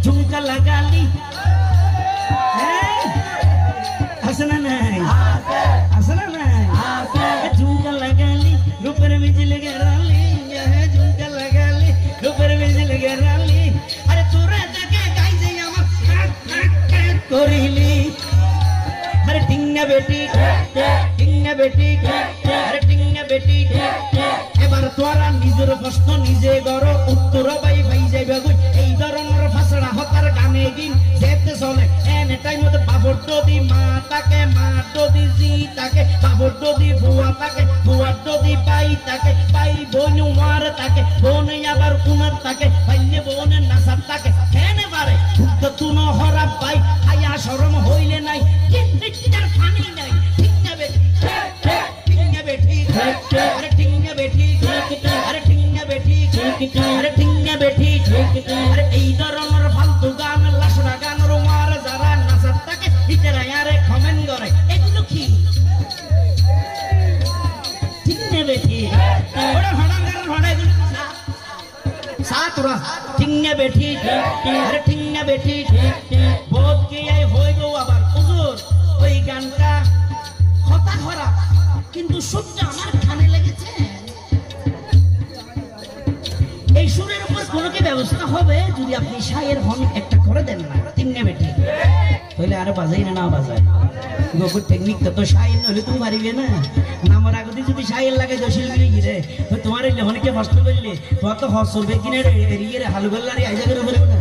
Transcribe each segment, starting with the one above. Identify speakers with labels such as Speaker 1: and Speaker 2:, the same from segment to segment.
Speaker 1: ঝুমকা লাগালি আছে না নাই আছে না নাই ঝুমকা লাগালি রূপের বিজলি গেরালি ঝুমকা লাগালি রূপের বিজলি গেরালি আরে তোরা দেখে গাই যাই আমার করিলি আরে টিংনা বেটি আরে টিংনা বেটি এবার তোরা নিজের প্রশ্ন নিজে গড় উত্তর পাই পাই যাইবে এই ধরনের ফাঁসড়া হতার গানে দিন যেতে চলে এনে টাইম মতো বাবর যদি মা তাকে মা যদি জি তাকে বাবর যদি বুয়া তাকে বুয়ার যদি পাই তাকে পাই বোন উমার তাকে বোন আবার উনার তাকে পাইলে বোনের নাসার তাকে এনে পারে তো তুনো হরা পাই আয়া শরম হইলে নাই কিন্তু তার ফানি নাই ঠিক না বেটি টিংনা বেটি আরে টিংনা বেটি আরে টিংনা বেটি আরে টিংনা বেটি আরে এই ধরনের ফালতু গান লাশড়া গান রোমার যারা নাচার তাকে ইতারা আরে কমেন্ট করে এগুলো কি টিংনা বেটি ওরা হড়ান গান হড়াই সাতরা টিংনা বেটি আরে টিংনা বেটি বহুত কি এই হইব আবার হুজুর ওই গানটা কথা খারাপ কিন্তু সুরটা আমার কানে লেগেছে এই সুরের উপর কোনো কি ব্যবস্থা হবে যদি আপনি শায়ের হন একটা করে দেন না টিংনা বেটি তাহলে আরো বাজাই না বাজায় গোপুর টেকনিক তো শায়ের নইলে তুমি পারিবে না নামের আগতে যদি শায়ের লাগে দশিল মিলে গিরে তোমার এই লেখনকে কষ্ট করলে তোমার তো হস চলবে কিনে এরিয়ে হালু গল্লারি আইজা করে বলবে না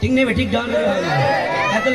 Speaker 1: টিংনা বেটি গান এত